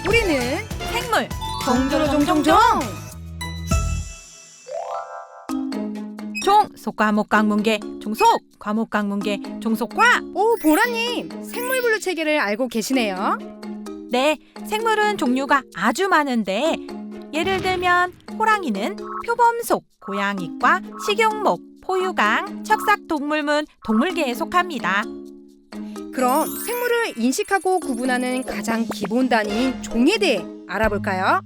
우리는 생물 종조로 종종종. 종 속과목강문계 종속 과목강문계 종속과. 오, 보라님, 생물분류 체계를 알고 계시네요. 네, 생물은 종류가 아주 많은데 예를 들면 호랑이는 표범속, 고양이과, 식용목, 포유강, 척삭동물문, 동물계에 속합니다. 그럼 생물을 인식하고 구분하는 가장 기본 단위인 종에 대해 알아볼까요?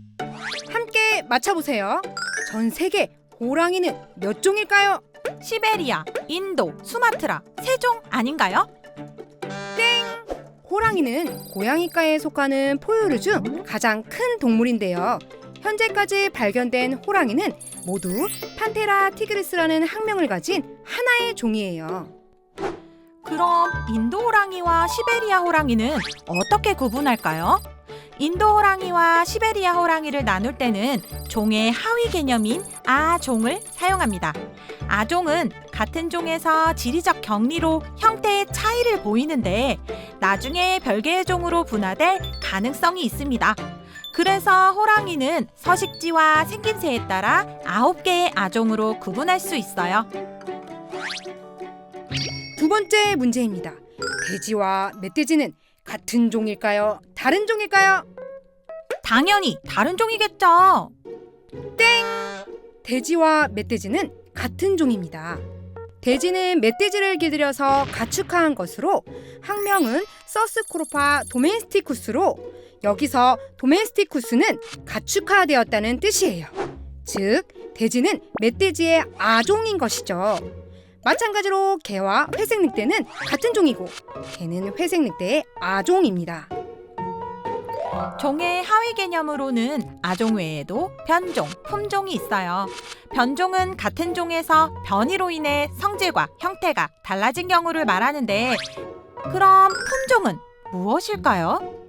함께 맞춰보세요. 전 세계 호랑이는 몇 종일까요? 시베리아, 인도, 수마트라, 세종 아닌가요? 호랑이는 고양이과에 속하는 포유류 중 가장 큰 동물인데요. 현재까지 발견된 호랑이는 모두 판테라 티그리스라는 학명을 가진 하나의 종이에요. 그럼 인도 호랑이와 시베리아 호랑이는 어떻게 구분할까요? 인도 호랑이와 시베리아 호랑이를 나눌 때는 종의 하위 개념인 아종을 사용합니다. 아종은 같은 종에서 지리적 격리로 형태의 차이를 보이는데 나중에 별개의 종으로 분화될 가능성이 있습니다. 그래서 호랑이는 서식지와 생김새에 따라 9개의 아종으로 구분할 수 있어요. 두 번째 문제입니다. 돼지와 멧돼지는 같은 종일까요? 다른 종일까요? 당연히 다른 종이겠죠. 돼지와 멧돼지는 같은 종입니다. 돼지는 멧돼지를 길들여서 가축화한 것으로 학명은 서스코로파 도메스티쿠스로 여기서 도메스티쿠스는 가축화되었다는 뜻이에요. 즉, 돼지는 멧돼지의 아종인 것이죠. 마찬가지로 개와 회색 늑대는 같은 종이고 개는 회색 늑대의 아종입니다. 종의 하위 개념으로는 아종 외에도 변종, 품종이 있어요. 변종은 같은 종에서 변이로 인해 성질과 형태가 달라진 경우를 말하는데 그럼 품종은 무엇일까요?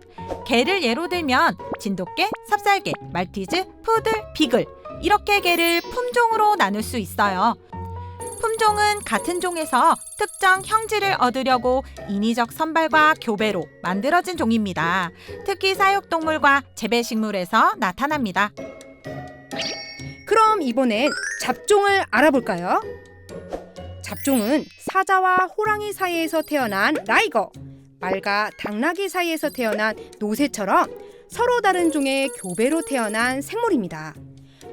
개를 예로 들면 진돗개, 삽살개, 말티즈, 푸들, 비글 이렇게 개를 품종으로 나눌 수 있어요. 품종은 같은 종에서 특정 형질을 얻으려고 인위적 선발과 교배로 만들어진 종입니다. 특히 사육동물과 재배식물에서 나타납니다. 그럼 이번엔 잡종을 알아볼까요? 잡종은 사자와 호랑이 사이에서 태어난 라이거, 말과 당나귀 사이에서 태어난 노새처럼 서로 다른 종의 교배로 태어난 생물입니다.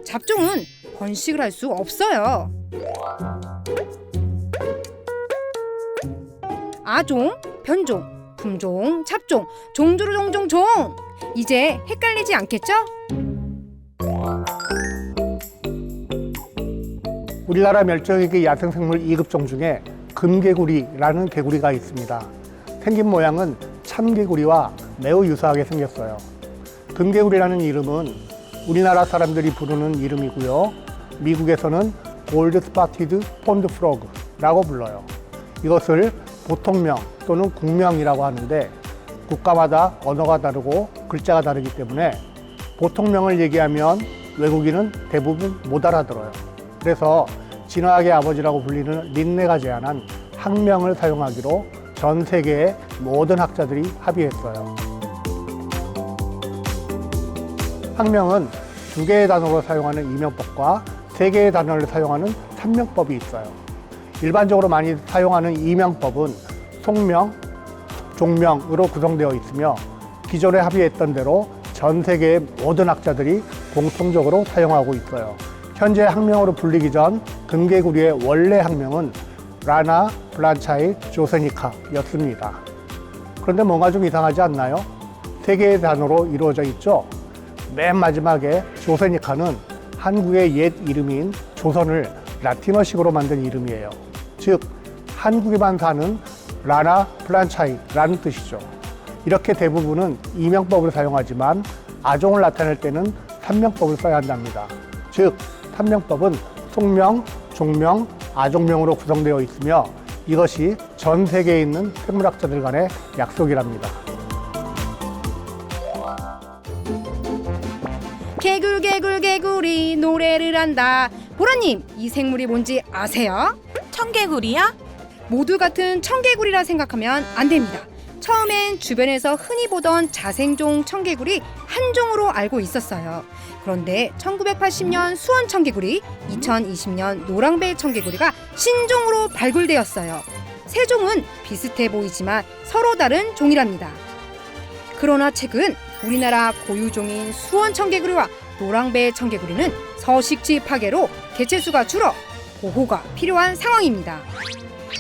잡종은 번식을 할 수 없어요. 아종, 변종, 품종, 잡종, 종조로 종종종. 이제 헷갈리지 않겠죠? 우리나라 멸종위기 야생생물 2급종 중에 금개구리라는 개구리가 있습니다. 생긴 모양은 참개구리와 매우 유사하게 생겼어요. 금개구리라는 이름은 우리나라 사람들이 부르는 이름이고요. 미국에서는 골드 스파티드 폰드 프로그라고 불러요. 이것을 보통명 또는 국명이라고 하는데 국가마다 언어가 다르고 글자가 다르기 때문에 보통명을 얘기하면 외국인은 대부분 못 알아들어요. 그래서 진화학의 아버지라고 불리는 린네가 제안한 학명을 사용하기로 전 세계의 모든 학자들이 합의했어요. 학명은 2개의 단어로 사용하는 이명법과 3개의 단어를 사용하는 삼명법이 있어요. 일반적으로 많이 사용하는 이명법은 속명, 종명으로 구성되어 있으며 기존에 합의했던 대로 전 세계의 모든 학자들이 공통적으로 사용하고 있어요. 현재 학명으로 불리기 전 금개구리의 원래 학명은 라나 블란차이 조세니카였습니다. 그런데 뭔가 좀 이상하지 않나요? 3개의 단어로 이루어져 있죠? 맨 마지막에 조세니카는 한국의 옛 이름인 조선을 라틴어식으로 만든 이름이에요. 즉, 한국에만 사는 라나 플란차이라는 뜻이죠. 이렇게 대부분은 이명법을 사용하지만 아종을 나타낼 때는 삼명법을 써야 한답니다. 즉, 삼명법은 속명, 종명, 아종명으로 구성되어 있으며 이것이 전 세계에 있는 생물학자들 간의 약속이랍니다. 개굴개굴개굴이 노래를 한다. 보라님, 이 생물이 뭔지 아세요? 청개구리야? 모두 같은 청개구리라 생각하면 안 됩니다. 처음엔 주변에서 흔히 보던 자생종 청개구리 한 종으로 알고 있었어요. 그런데 1980년 수원 청개구리, 2020년 노랑배 청개구리가 신종으로 발굴되었어요. 세 종은 비슷해 보이지만 서로 다른 종이랍니다. 그러나 최근 우리나라 고유종인 수원 청개구리와 노랑배 청개구리는 서식지 파괴로 개체수가 줄어 보호가 필요한 상황입니다.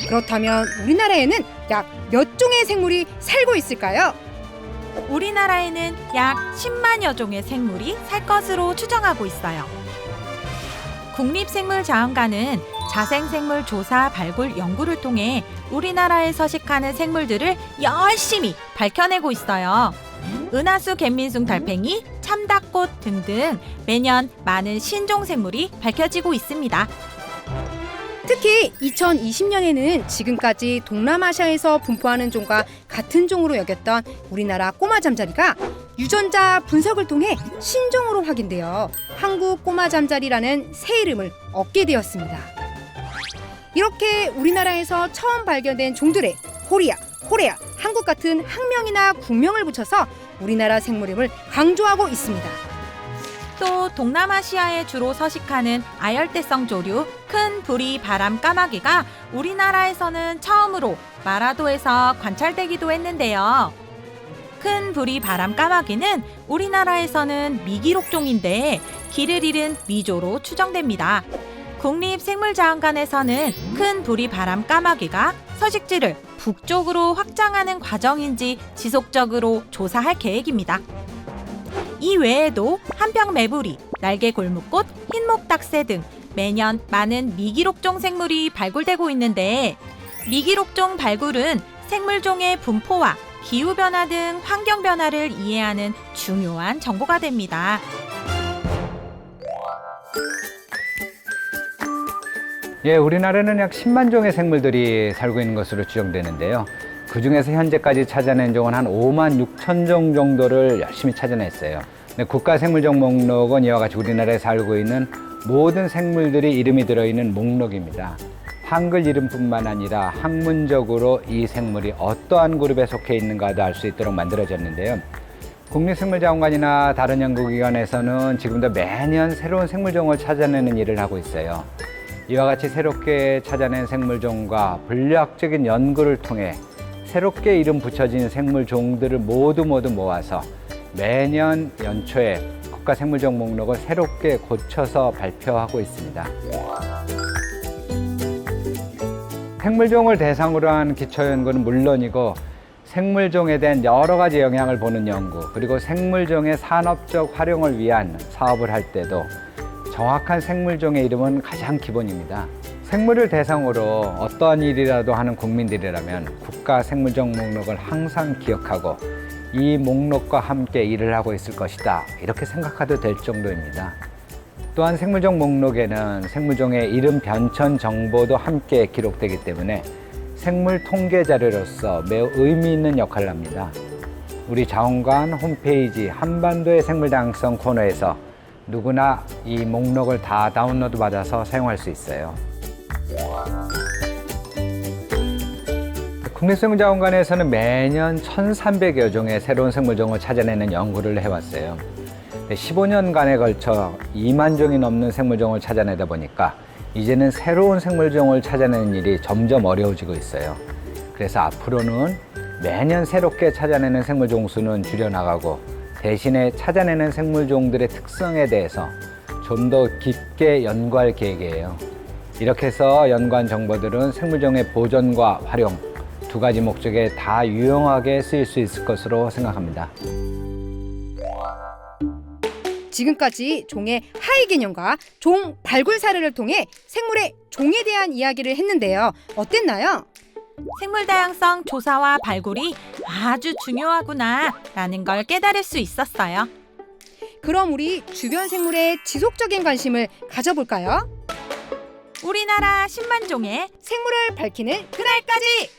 그렇다면 우리나라에는 약 몇 종의 생물이 살고 있을까요? 우리나라에는 약 10만여 종의 생물이 살 것으로 추정하고 있어요. 국립생물자원관은 자생생물 조사 발굴 연구를 통해 우리나라에 서식하는 생물들을 열심히 밝혀내고 있어요. 은하수 갯민숭 달팽이, 참닭꽃 등등 매년 많은 신종 생물이 밝혀지고 있습니다. 특히 2020년에는 지금까지 동남아시아에서 분포하는 종과 같은 종으로 여겼던 우리나라 꼬마 잠자리가 유전자 분석을 통해 신종으로 확인되어 한국 꼬마 잠자리라는 새 이름을 얻게 되었습니다. 이렇게 우리나라에서 처음 발견된 종들의 코리아, 한국 같은 학명이나 국명을 붙여서 우리나라 생물임을 강조하고 있습니다. 또 동남아시아에 주로 서식하는 아열대성 조류 큰 부리 바람 까마귀가 우리나라에서는 처음으로 마라도에서 관찰되기도 했는데요. 큰 부리 바람 까마귀는 우리나라에서는 미기록종인데 길을 잃은 미조로 추정됩니다. 국립생물자원관에서는 큰 부리 바람 까마귀가 서식지를 북쪽으로 확장하는 과정인지 지속적으로 조사할 계획입니다. 이 외에도 한평매부리, 날개골무꽃, 흰목닥새 등 매년 많은 미기록종 생물이 발굴되고 있는데 미기록종 발굴은 생물종의 분포와 기후변화 등 환경변화를 이해하는 중요한 정보가 됩니다. 예, 우리나라는 약 10만 종의 생물들이 살고 있는 것으로 추정되는데요. 그중에서 현재까지 찾아낸 종은 한 5만 6천 종 정도를 열심히 찾아냈어요. 근데 국가생물종 목록은 이와 같이 우리나라에 살고 있는 모든 생물들이 이름이 들어있는 목록입니다. 한글 이름뿐만 아니라 학문적으로 이 생물이 어떠한 그룹에 속해 있는가도 알 수 있도록 만들어졌는데요. 국립생물자원관이나 다른 연구기관에서는 지금도 매년 새로운 생물종을 찾아내는 일을 하고 있어요. 이와 같이 새롭게 찾아낸 생물종과 분류학적인 연구를 통해 새롭게 이름 붙여진 생물종들을 모두 모아서 매년 연초에 국가생물종 목록을 새롭게 고쳐서 발표하고 있습니다. 생물종을 대상으로 한 기초연구는 물론이고 생물종에 대한 여러 가지 영향을 보는 연구, 그리고 생물종의 산업적 활용을 위한 사업을 할 때도 정확한 생물종의 이름은 가장 기본입니다. 생물을 대상으로 어떠한 일이라도 하는 국민들이라면 국가생물종 목록을 항상 기억하고 이 목록과 함께 일을 하고 있을 것이다, 이렇게 생각해도 될 정도입니다. 또한 생물종 목록에는 생물종의 이름 변천 정보도 함께 기록되기 때문에 생물 통계 자료로서 매우 의미 있는 역할을 합니다. 우리 자원관 홈페이지 한반도의 생물 다양성 코너에서 누구나 이 목록을 다 다운로드 받아서 사용할 수 있어요. 국립생물자원관에서는 매년 1,300여 종의 새로운 생물종을 찾아내는 연구를 해왔어요. 15년간에 걸쳐 2만 종이 넘는 생물종을 찾아내다 보니까 이제는 새로운 생물종을 찾아내는 일이 점점 어려워지고 있어요. 그래서 앞으로는 매년 새롭게 찾아내는 생물종 수는 줄여나가고 대신에 찾아내는 생물종들의 특성에 대해서 좀 더 깊게 연구할 계획이에요. 이렇게 해서 연구한 정보들은 생물종의 보존과 활용 두 가지 목적에 다 유용하게 쓰일 수 있을 것으로 생각합니다. 지금까지 종의 하위 개념과 종 발굴 사례를 통해 생물의 종에 대한 이야기를 했는데요. 어땠나요? 생물 다양성 조사와 발굴이 아주 중요하구나 라는 걸 깨달을 수 있었어요. 그럼 우리 주변 생물에 지속적인 관심을 가져볼까요? 우리나라 10만 종의 생물을 밝히는 그날까지!